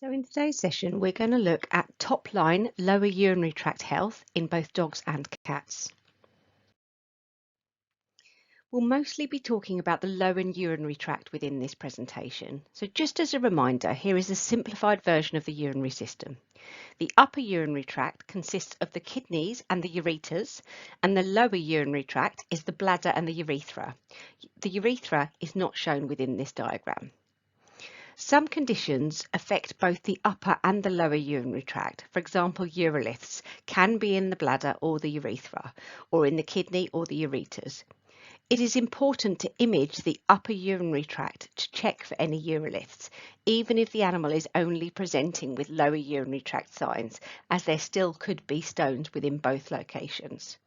So in today's session, we're going to look at top line lower urinary tract health in both dogs and cats. We'll mostly be talking about the lower urinary tract within this presentation. So just as a reminder, here is a simplified version of the urinary system. The upper urinary tract consists of the kidneys and the ureters, and the lower urinary tract is the bladder and the urethra. The urethra is not shown within this diagram. Some conditions affect both the upper and the lower urinary tract. For example, uroliths can be in the bladder or the urethra, or in the kidney or the ureters. It is important to image the upper urinary tract to check for any uroliths, even if the animal is only presenting with lower urinary tract signs, as there still could be stones within both locations.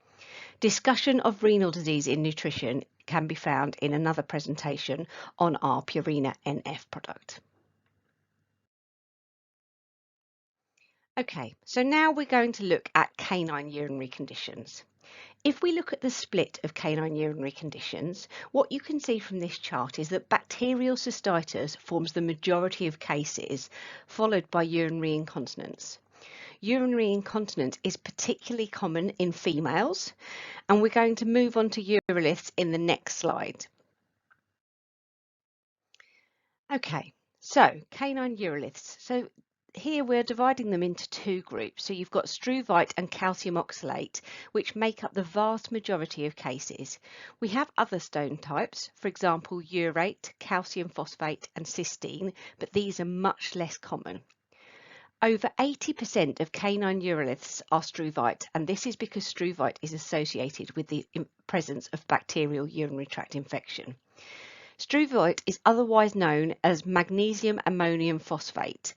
Discussion of renal disease in nutrition can be found in another presentation on our Purina NF product. Okay, so now we're going to look at canine urinary conditions. If we look at the split of canine urinary conditions, what you can see from this chart is that bacterial cystitis forms the majority of cases, followed by urinary incontinence. Urinary incontinence is particularly common in females, and we're going to move on to uroliths in the next slide. Okay, so canine uroliths. So here we're dividing them into two groups. So you've got struvite and calcium oxalate, which make up the vast majority of cases. We have other stone types, for example, urate, calcium phosphate and cysteine, but these are much less common. Over 80% of canine uroliths are struvite, and this is because struvite is associated with the presence of bacterial urinary tract infection. Struvite is otherwise known as magnesium ammonium phosphate.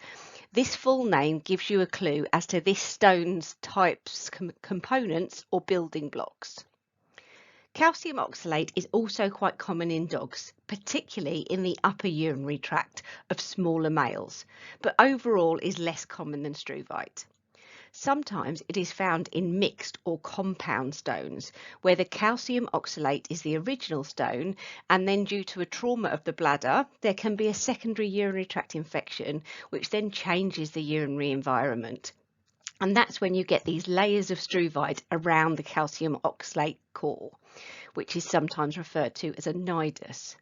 This full name gives you a clue as to this stone's types, components or building blocks. Calcium oxalate is also quite common in dogs, particularly in the upper urinary tract of smaller males, but overall is less common than struvite. Sometimes it is found in mixed or compound stones, where the calcium oxalate is the original stone, and then due to a trauma of the bladder, there can be a secondary urinary tract infection, which then changes the urinary environment. And that's when you get these layers of struvite around the calcium oxalate core, which is sometimes referred to as a nidus.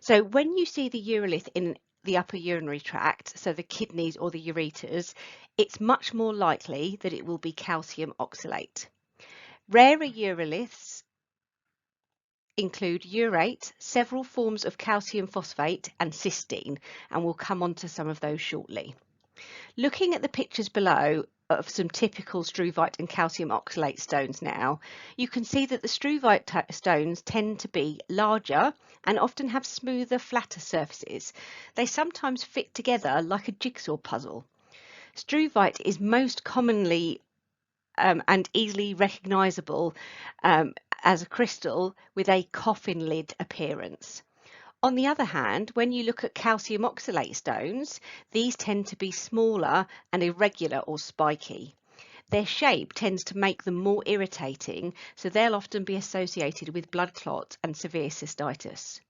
So when you see the urolith in the upper urinary tract, so the kidneys or the ureters, it's much more likely that it will be calcium oxalate. Rarer uroliths include urate, several forms of calcium phosphate and cysteine, and we'll come on to some of those shortly. Looking at the pictures below of some typical struvite and calcium oxalate stones now, you can see that the struvite stones tend to be larger and often have smoother, flatter surfaces. They sometimes fit together like a jigsaw puzzle. Struvite is most commonly and easily recognisable as a crystal with a coffin lid appearance. On the other hand, when you look at calcium oxalate stones, these tend to be smaller and irregular or spiky. Their shape tends to make them more irritating, so they'll often be associated with blood clots and severe cystitis.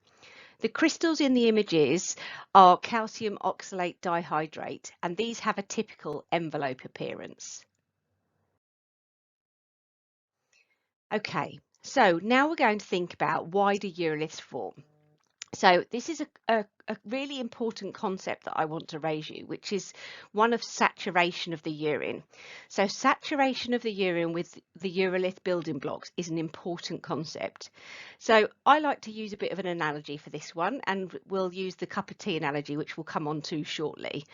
The crystals in the images are calcium oxalate dihydrate, and these have a typical envelope appearance. Okay, so now we're going to think about why do uroliths form. So this is a really important concept that I want to raise you, which is one of saturation of the urine. So saturation of the urine with the urolith building blocks is an important concept. So I like to use a bit of an analogy for this one, and we'll use the cup of tea analogy, which we'll come on to shortly.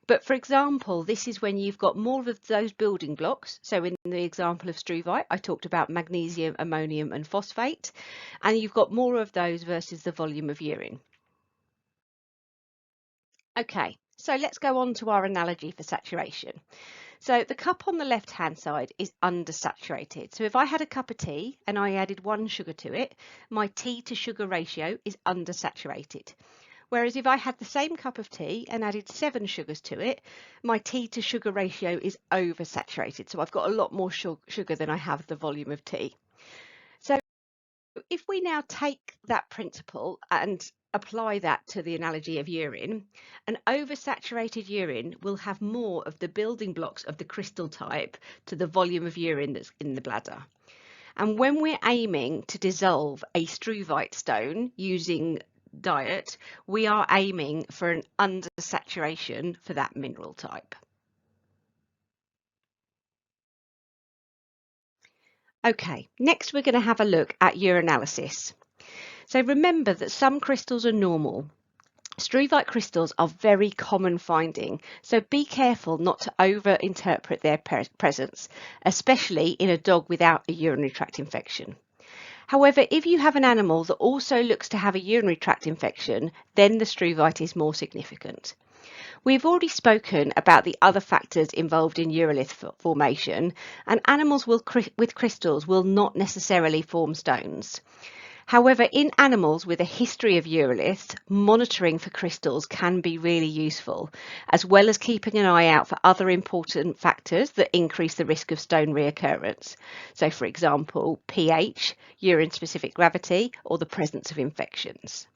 But for example, this is when you've got more of those building blocks. So in the example of struvite, I talked about magnesium, ammonium and phosphate, and you've got more of those versus the volume of urine. Okay, so let's go on to our analogy for saturation. So the cup on the left hand side is undersaturated. So if I had a cup of tea and I added 1 sugar to it, my tea to sugar ratio is undersaturated. Whereas if I had the same cup of tea and added 7 sugars to it, my tea to sugar ratio is oversaturated. So I've got a lot more sugar than I have the volume of tea. So if we now take that principle and apply that to the analogy of urine, an oversaturated urine will have more of the building blocks of the crystal type to the volume of urine that's in the bladder. And when we're aiming to dissolve a struvite stone using diet, we are aiming for an undersaturation for that mineral type. Okay, next we're going to have a look at urinalysis. So remember that some crystals are normal. Struvite crystals are very common finding, so be careful not to over-interpret their presence, especially in a dog without a urinary tract infection. However, if you have an animal that also looks to have a urinary tract infection, then the struvite is more significant. We've already spoken about the other factors involved in urolith formation, and animals with crystals will not necessarily form stones. However, in animals with a history of uroliths, monitoring for crystals can be really useful, as well as keeping an eye out for other important factors that increase the risk of stone reoccurrence. So, for example, pH, urine-specific gravity, or the presence of infections.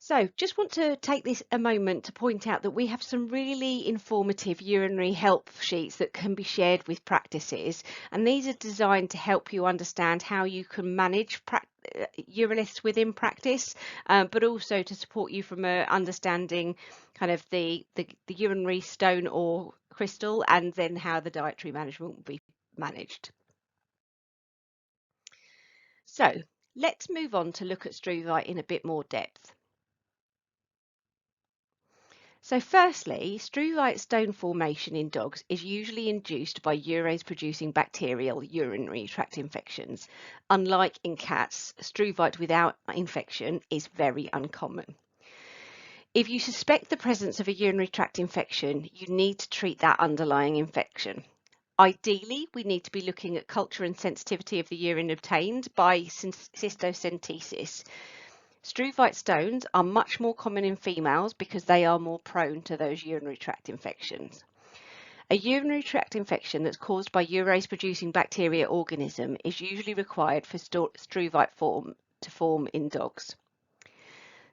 So just want to take this a moment to point out that we have some really informative urinary help sheets that can be shared with practices, and these are designed to help you understand how you can manage uroliths within practice, but also to support you from understanding kind of the urinary stone or crystal, and then how the dietary management will be managed. So let's move on to look at struvite in a bit more depth. So firstly, struvite stone formation in dogs is usually induced by urease-producing bacterial urinary tract infections. Unlike in cats, struvite without infection is very uncommon. If you suspect the presence of a urinary tract infection, you need to treat that underlying infection. Ideally, we need to be looking at culture and sensitivity of the urine obtained by cystocentesis. Struvite stones are much more common in females because they are more prone to those urinary tract infections. A urinary tract infection that's caused by urease-producing bacteria organism is usually required for struvite to form in dogs.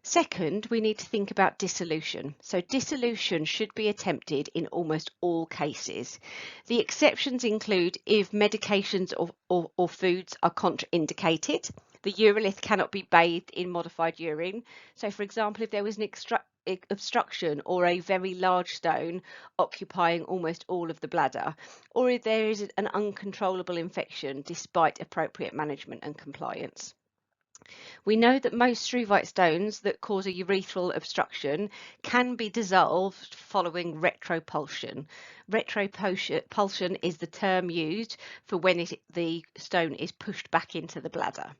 Second, we need to think about dissolution. So dissolution should be attempted in almost all cases. The exceptions include if medications or foods are contraindicated. The urolith cannot be bathed in modified urine. So for example, if there was an obstruction or a very large stone occupying almost all of the bladder, or if there is an uncontrollable infection despite appropriate management and compliance. We know that most struvite stones that cause a urethral obstruction can be dissolved following retropulsion. Retropulsion is the term used for when the stone is pushed back into the bladder.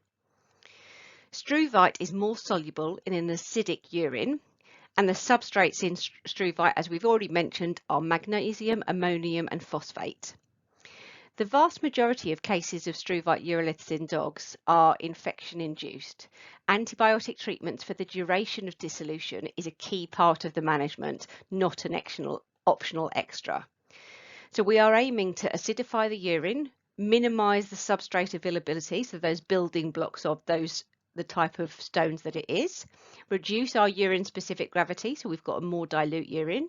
Struvite is more soluble in an acidic urine, and the substrates in struvite, as we've already mentioned, are magnesium, ammonium and phosphate. The vast majority of cases of struvite uroliths in dogs are infection-induced. Antibiotic treatments for the duration of dissolution is a key part of the management, not an optional extra. So we are aiming to acidify the urine, minimise the substrate availability, so those building blocks of the type of stones that it is, reduce our urine-specific gravity, so we've got a more dilute urine.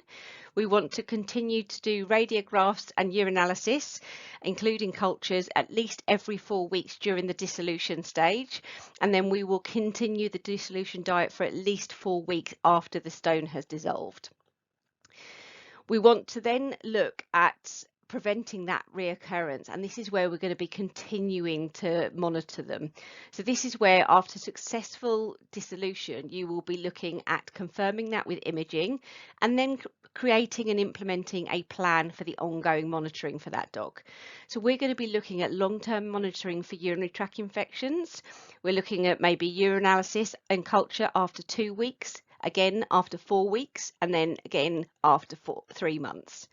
We want to continue to do radiographs and urinalysis, including cultures, at least every 4 weeks during the dissolution stage, and then we will continue the dissolution diet for at least 4 weeks after the stone has dissolved. We want to then look at preventing that reoccurrence, and this is where we're going to be continuing to monitor them. So this is where, after successful dissolution, you will be looking at confirming that with imaging, and then creating and implementing a plan for the ongoing monitoring for that dog. So we're going to be looking at long-term monitoring for urinary tract infections. We're looking at maybe urinalysis and culture after 2 weeks, again after 4 weeks, and then again after 3 months.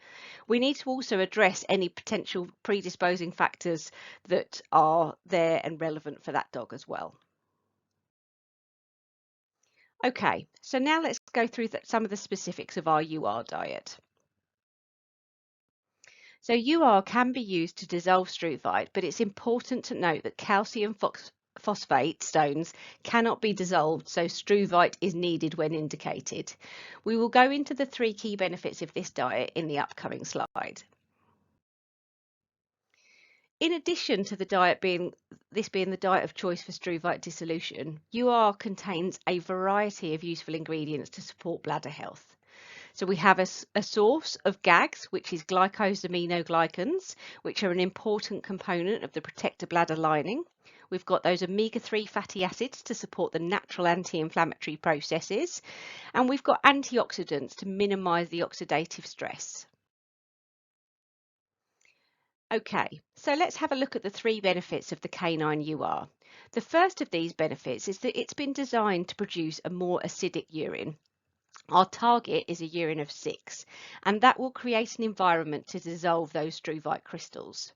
We need to also address any potential predisposing factors that are there and relevant for that dog as well. Okay, so now let's go through some of the specifics of our UR diet. So UR can be used to dissolve struvite, but it's important to note that calcium phosphate stones cannot be dissolved, so struvite is needed when indicated. We will go into the 3 key benefits of this diet in the upcoming slide. In addition to the diet being the diet of choice for struvite dissolution, UR contains a variety of useful ingredients to support bladder health. So we have a source of GAGs, which is glycosaminoglycans, which are an important component of the protector bladder lining. We've got those omega-3 fatty acids to support the natural anti-inflammatory processes, and we've got antioxidants to minimise the oxidative stress. Okay, so let's have a look at the 3 benefits of the canine UR. The first of these benefits is that it's been designed to produce a more acidic urine. Our target is a urine of 6, and that will create an environment to dissolve those struvite crystals.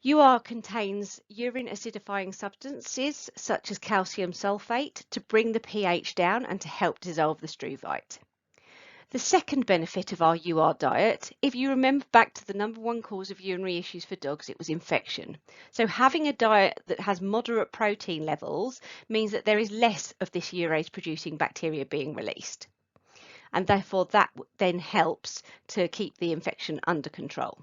UR contains urine acidifying substances such as calcium sulfate to bring the pH down and to help dissolve the struvite. The second benefit of our UR diet, if you remember back to the #1 cause of urinary issues for dogs, it was infection. So having a diet that has moderate protein levels means that there is less of this urease producing bacteria being released. And therefore that then helps to keep the infection under control.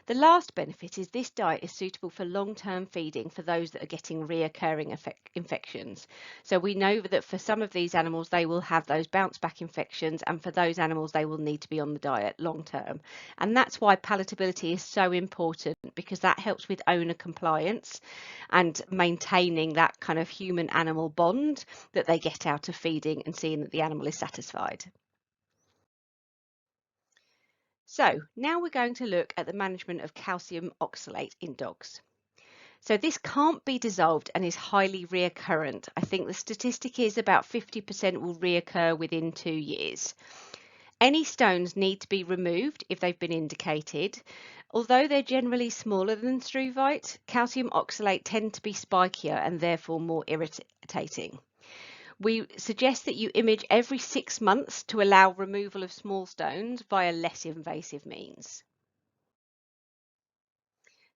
The last benefit is this diet is suitable for long-term feeding for those that are getting reoccurring infections. So we know that for some of these animals, they will have those bounce back infections, and for those animals, they will need to be on the diet long-term. And that's why palatability is so important, because that helps with owner compliance and maintaining that kind of human-animal bond that they get out of feeding and seeing that the animal is satisfied. So now we're going to look at the management of calcium oxalate in dogs. So this can't be dissolved and is highly reoccurrent. I think the statistic is about 50% will reoccur within 2 years. Any stones need to be removed if they've been indicated. Although they're generally smaller than struvite, calcium oxalate tend to be spikier and therefore more irritating. We suggest that you image every 6 months to allow removal of small stones via less invasive means.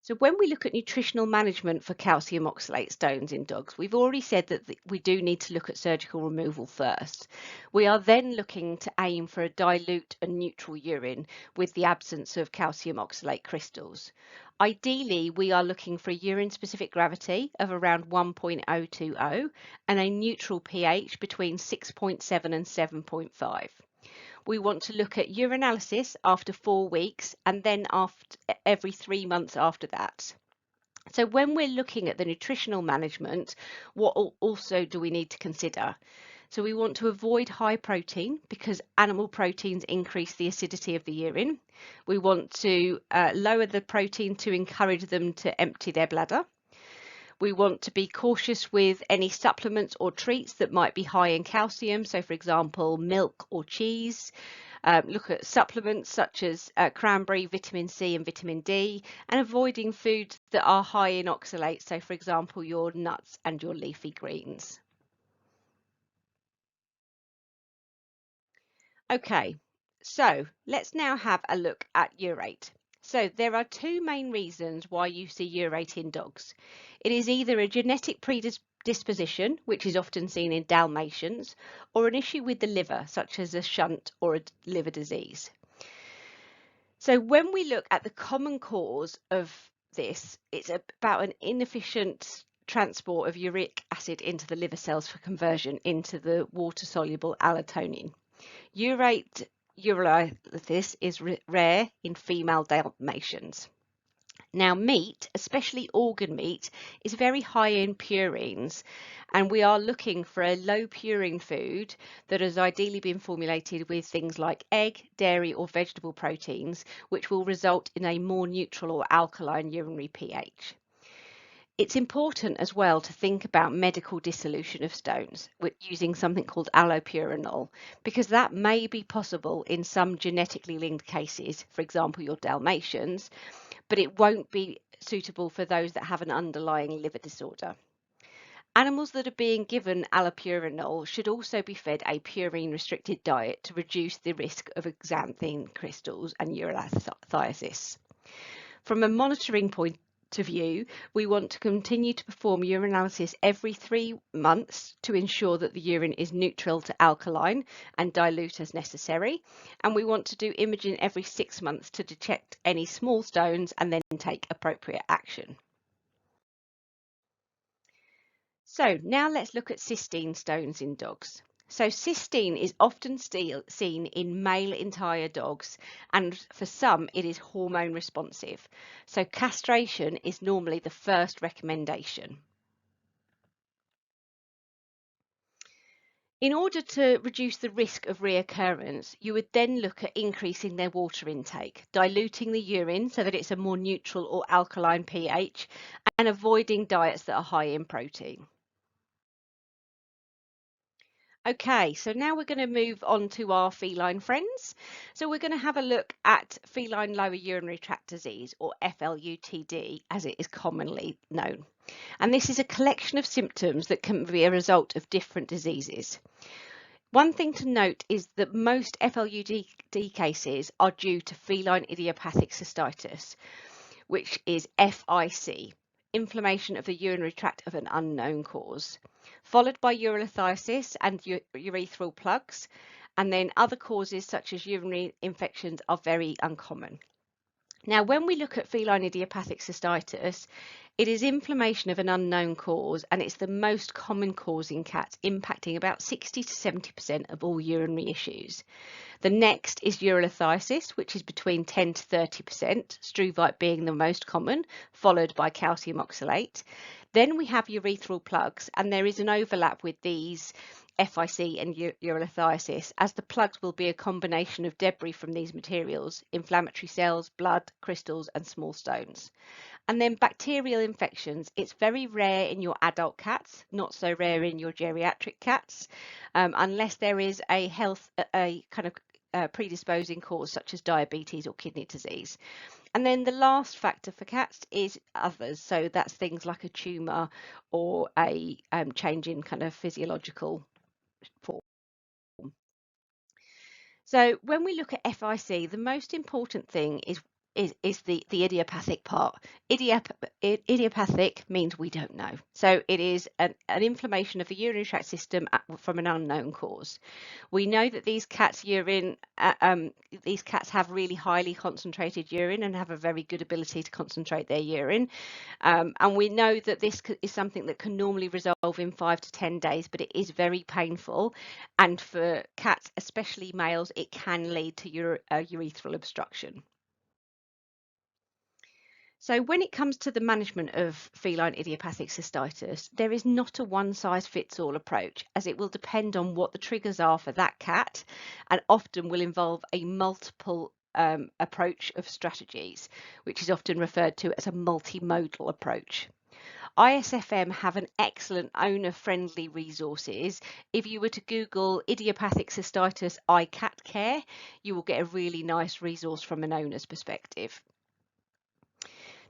So when we look at nutritional management for calcium oxalate stones in dogs, we've already said that we do need to look at surgical removal first. We are then looking to aim for a dilute and neutral urine with the absence of calcium oxalate crystals. Ideally, we are looking for a urine-specific gravity of around 1.020 and a neutral pH between 6.7 and 7.5. We want to look at urinalysis after 4 weeks and then after every 3 months after that. So when we're looking at the nutritional management, what also do we need to consider? So we want to avoid high protein because animal proteins increase the acidity of the urine. We want to lower the protein to encourage them to empty their bladder. We want to be cautious with any supplements or treats that might be high in calcium. So for example, milk or cheese. Look at supplements such as cranberry, vitamin C and vitamin D, and avoiding foods that are high in oxalate. So for example, your nuts and your leafy greens. Okay, so let's now have a look at urate. So there are 2 main reasons why you see urate in dogs. It is either a genetic predisposition, which is often seen in Dalmatians, or an issue with the liver, such as a shunt or a liver disease. So when we look at the common cause of this, it's about an inefficient transport of uric acid into the liver cells for conversion into the water-soluble allotonin. Urate urolithitis is rare in female Dalmatians. Now meat, especially organ meat, is very high in purines, and we are looking for a low purine food that has ideally been formulated with things like egg, dairy or vegetable proteins, which will result in a more neutral or alkaline urinary pH. It's important as well to think about medical dissolution of stones using something called allopurinol, because that may be possible in some genetically linked cases, for example, your Dalmatians, but it won't be suitable for those that have an underlying liver disorder. Animals that are being given allopurinol should also be fed a purine-restricted diet to reduce the risk of xanthine crystals and urolithiasis. From a monitoring point to view, we want to continue to perform urinalysis every 3 months to ensure that the urine is neutral to alkaline and dilute as necessary. And we want to do imaging every 6 months to detect any small stones and then take appropriate action. So now let's look at cystine stones in dogs. So cystine is often seen in male entire dogs, and for some it is hormone responsive. So castration is normally the first recommendation. In order to reduce the risk of reoccurrence, you would then look at increasing their water intake, diluting the urine so that it's a more neutral or alkaline pH, and avoiding diets that are high in protein. Okay, so now we're going to move on to our feline friends. So we're going to have a look at feline lower urinary tract disease, or FLUTD, as it is commonly known. And this is a collection of symptoms that can be a result of different diseases. One thing to note is that most FLUTD cases are due to feline idiopathic cystitis, which is FIC, inflammation of the urinary tract of an unknown cause, followed by urolithiasis and urethral plugs, and then other causes such as urinary infections are very uncommon. Now, when we look at feline idiopathic cystitis, it is inflammation of an unknown cause, and it's the most common cause in cats, impacting about 60 to 70% of all urinary issues. The next is urolithiasis, which is between 10 to 30%, struvite being the most common, followed by calcium oxalate. Then we have urethral plugs, and there is an overlap with these FIC and urolithiasis, as the plugs will be a combination of debris from these materials, inflammatory cells, blood, crystals, and small stones. And then bacterial infections, it's very rare in your adult cats, not so rare in your geriatric cats, unless there is a kind of predisposing cause such as diabetes or kidney disease. And then the last factor for cats is others. So that's things like a tumour or a change in kind of physiological form. So when we look at FIC, the most important thing is the idiopathic part. Idiopathic means we don't know. So it is an inflammation of the urinary tract system from an unknown cause. We know that these cats have really highly concentrated urine and have a very good ability to concentrate their urine. And we know that this is something that can normally resolve in 5 to 10 days, but it is very painful. And for cats, especially males, it can lead to urethral obstruction. So when it comes to the management of feline idiopathic cystitis, there is not a one-size-fits-all approach, as it will depend on what the triggers are for that cat, and often will involve a multiple approach of strategies, which is often referred to as a multimodal approach. ISFM have an excellent owner-friendly resources. If you were to Google idiopathic cystitis iCat care, you will get a really nice resource from an owner's perspective.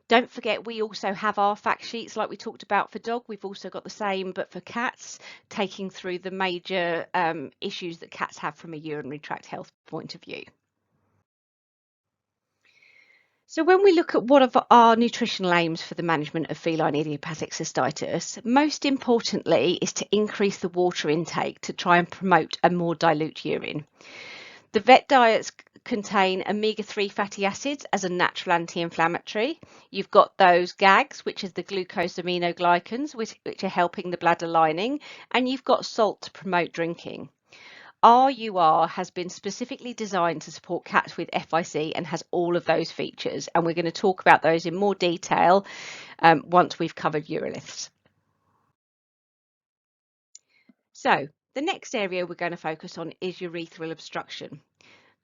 Don't forget, we also have our fact sheets like we talked about for dog. We've also got the same, but for cats, taking through the major issues that cats have from a urinary tract health point of view. So when we look at what are our nutritional aims for the management of feline idiopathic cystitis, most importantly is to increase the water intake to try and promote a more dilute urine. The vet diets contain omega-3 fatty acids as a natural anti-inflammatory. You've got those GAGs, which is the glucosaminoglycans, which are helping the bladder lining, and you've got salt to promote drinking. RUR has been specifically designed to support cats with FIC and has all of those features, and we're going to talk about those in more detail once we've covered uroliths. So the next area we're going to focus on is urethral obstruction.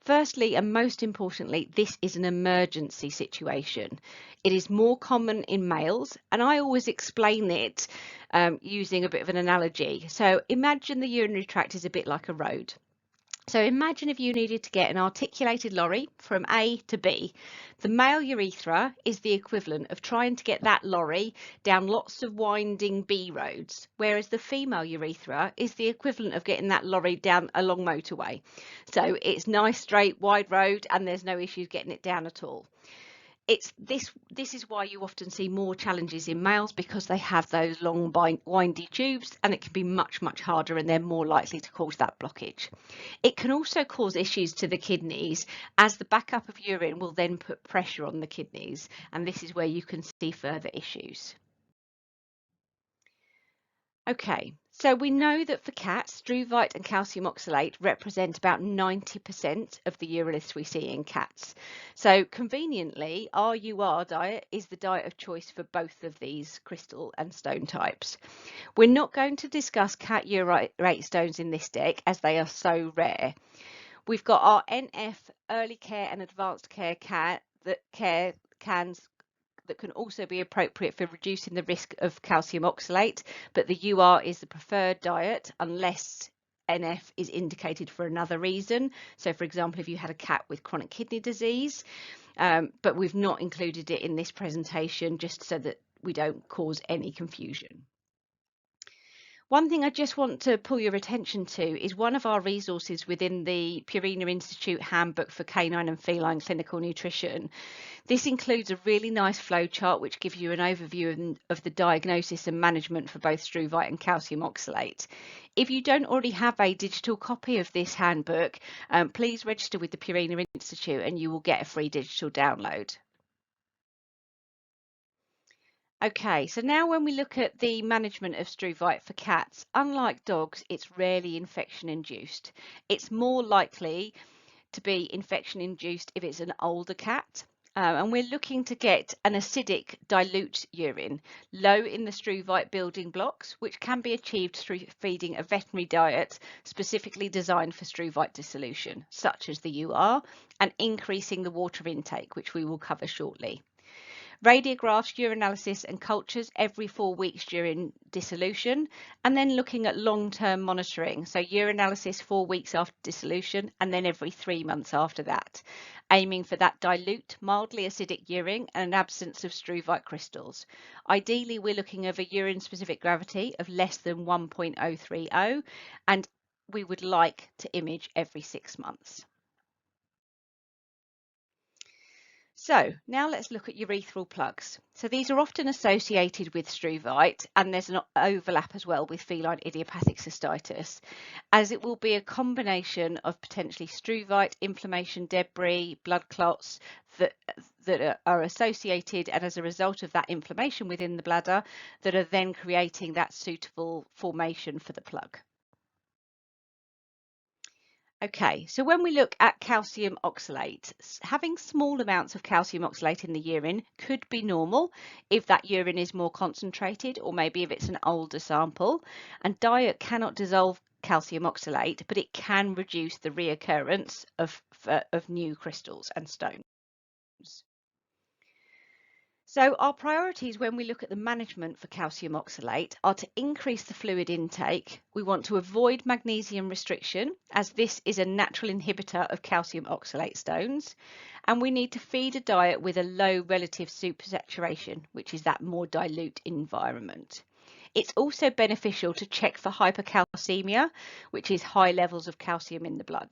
Firstly, and most importantly, this is an emergency situation. It is more common in males, and I always explain it using a bit of an analogy. So imagine the urinary tract is a bit like a road. So imagine if you needed to get an articulated lorry from A to B. The male urethra is the equivalent of trying to get that lorry down lots of winding B roads, whereas the female urethra is the equivalent of getting that lorry down a long motorway. So it's nice, straight, wide road, and there's no issues getting it down at all. this is why you often see more challenges in males, because they have those long windy tubes, and it can be much harder, and they're more likely to cause that blockage. It can also cause issues to the kidneys, as the backup of urine will then put pressure on the kidneys, and this is where you can see further issues. Okay, so we know that for cats, struvite and calcium oxalate represent about 90% of the uroliths we see in cats. So conveniently, our UR diet is the diet of choice for both of these crystal and stone types. We're not going to discuss cat urate stones in this deck, as they are so rare. We've got our NF early care and advanced care cans that can also be appropriate for reducing the risk of calcium oxalate, but the UR is the preferred diet unless NF is indicated for another reason. So for example, if you had a cat with chronic kidney disease, but we've not included it in this presentation just so that we don't cause any confusion. One thing I just want to pull your attention to is one of our resources within the Purina Institute Handbook for Canine and Feline Clinical Nutrition. This includes a really nice flow chart which gives you an overview of the diagnosis and management for both struvite and calcium oxalate. If you don't already have a digital copy of this handbook, please register with the Purina Institute and you will get a free digital download. Okay, so now when we look at the management of struvite for cats, unlike dogs, it's rarely infection induced. It's more likely to be infection induced if it's an older cat. And we're looking to get an acidic dilute urine, low in the struvite building blocks, which can be achieved through feeding a veterinary diet specifically designed for struvite dissolution, such as the UR, and increasing the water intake, which we will cover shortly. Radiographs, urinalysis and cultures every 4 weeks during dissolution, and then looking at long-term monitoring. So urinalysis 4 weeks after dissolution and then every 3 months after that, aiming for that dilute, mildly acidic urine and an absence of struvite crystals. Ideally, we're looking at a urine-specific gravity of less than 1.030, and we would like to image every 6 months. So now let's look at urethral plugs. So these are often associated with struvite, and there's an overlap as well with feline idiopathic cystitis, as it will be a combination of potentially struvite, inflammation, debris, blood clots that are associated, and as a result of that inflammation within the bladder, that are then creating that suitable formation for the plug. Okay, so when we look at calcium oxalate, having small amounts of calcium oxalate in the urine could be normal if that urine is more concentrated, or maybe if it's an older sample. And diet cannot dissolve calcium oxalate, but it can reduce the reoccurrence of new crystals and stones. So our priorities when we look at the management for calcium oxalate are to increase the fluid intake. We want to avoid magnesium restriction, as this is a natural inhibitor of calcium oxalate stones. And we need to feed a diet with a low relative supersaturation, which is that more dilute environment. It's also beneficial to check for hypercalcemia, which is high levels of calcium in the blood.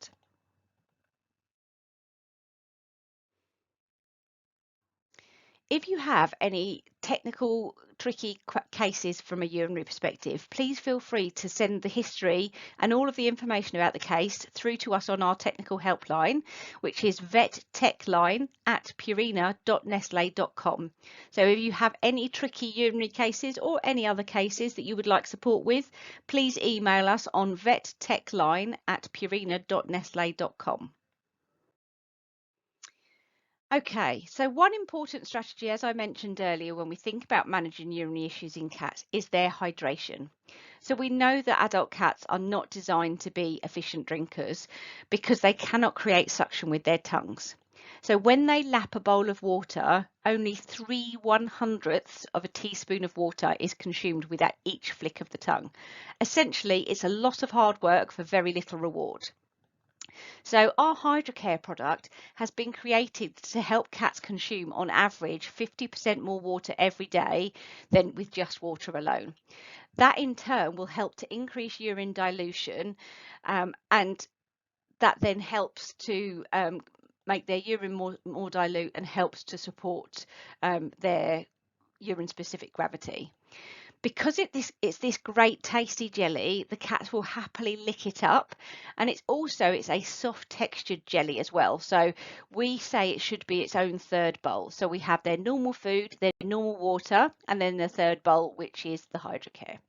If you have any technical, tricky cases from a urinary perspective, please feel free to send the history and all of the information about the case through to us on our technical helpline, which is vettechline@purina.nestle.com. So if you have any tricky urinary cases or any other cases that you would like support with, please email us on vettechline@purina.nestle.com. Okay, so one important strategy, as I mentioned earlier, when we think about managing urinary issues in cats is their hydration. So we know that adult cats are not designed to be efficient drinkers because they cannot create suction with their tongues. So when they lap a bowl of water, only 3/100ths of a teaspoon of water is consumed with each flick of the tongue. Essentially, it's a lot of hard work for very little reward. So our Hydrocare product has been created to help cats consume on average 50% more water every day than with just water alone. That in turn will help to increase urine dilution, and that then helps to make their urine more dilute and helps to support their urine specific gravity. Because it's this great tasty jelly, the cats will happily lick it up, and it's a soft textured jelly as well. So we say it should be its own third bowl. So we have their normal food, their normal water, and then the third bowl, which is the Hydrocare.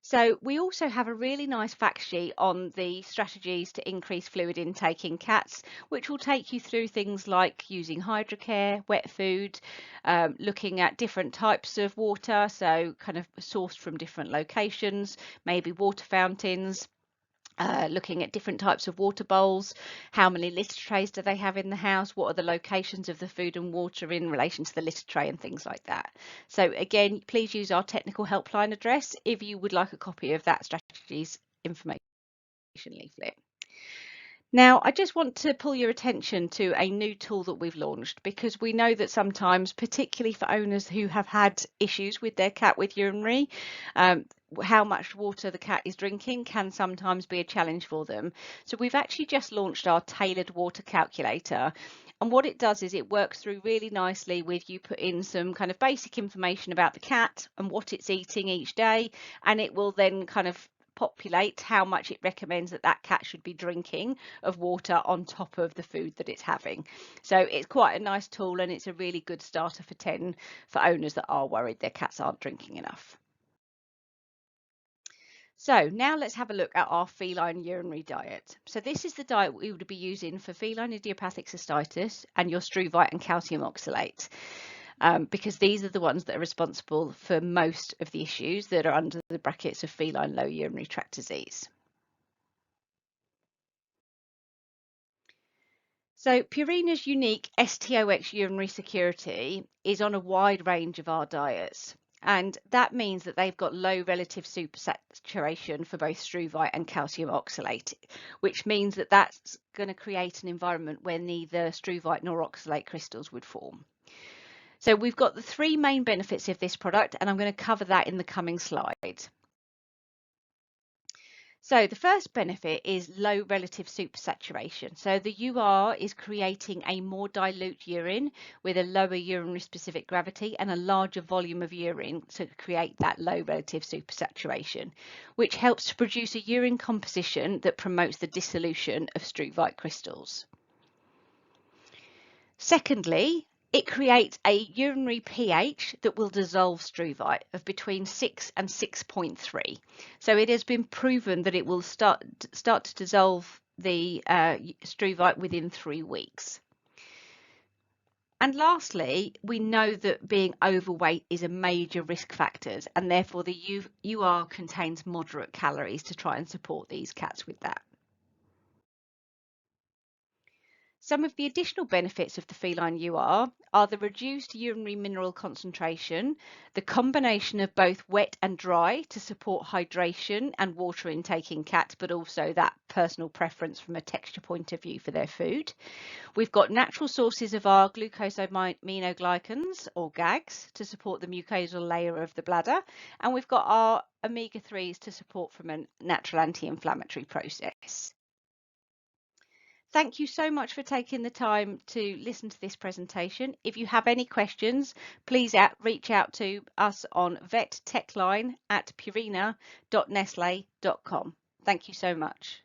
So we also have a really nice fact sheet on the strategies to increase fluid intake in cats, which will take you through things like using Hydrocare, wet food, looking at different types of water, so kind of sourced from different locations, maybe water fountains. Looking at different types of water bowls, how many litter trays do they have in the house, what are the locations of the food and water in relation to the litter tray and things like that. So again, please use our technical helpline address if you would like a copy of that strategies information leaflet. Now, I just want to pull your attention to a new tool that we've launched, because we know that sometimes, particularly for owners who have had issues with their cat with urinary, how much water the cat is drinking can sometimes be a challenge for them. So we've actually just launched our tailored water calculator. And what it does is it works through really nicely with you put in some kind of basic information about the cat and what it's eating each day, and it will then kind of populate how much it recommends that cat should be drinking of water on top of the food that it's having. So it's quite a nice tool, and it's a really good starter for 10 for owners that are worried their cats aren't drinking enough. So now let's have a look at our feline urinary diet. So this is the diet we would be using for feline idiopathic cystitis and your struvite and calcium oxalate. Because these are the ones that are responsible for most of the issues that are under the brackets of feline low urinary tract disease. So Purina's unique STOX urinary security is on a wide range of our diets. And that means that they've got low relative supersaturation for both struvite and calcium oxalate, which means that that's going to create an environment where neither struvite nor oxalate crystals would form. So we've got the three main benefits of this product, and I'm going to cover that in the coming slide. So the first benefit is low relative supersaturation. So the UR is creating a more dilute urine with a lower urinary specific gravity and a larger volume of urine to create that low relative supersaturation, which helps to produce a urine composition that promotes the dissolution of struvite crystals. Secondly, it creates a urinary pH that will dissolve struvite of between 6 and 6.3. So it has been proven that it will start to dissolve the struvite within 3 weeks. And lastly, we know that being overweight is a major risk factor, and therefore the UR contains moderate calories to try and support these cats with that. Some of the additional benefits of the feline UR are the reduced urinary mineral concentration, the combination of both wet and dry to support hydration and water intake in cats, but also that personal preference from a texture point of view for their food. We've got natural sources of our glucosaminoglycans or GAGs to support the mucosal layer of the bladder, and we've got our omega-3s to support from a natural anti-inflammatory process. Thank you so much for taking the time to listen to this presentation. If you have any questions, please reach out to us on vettechline@purina.nestle.com. Thank you so much.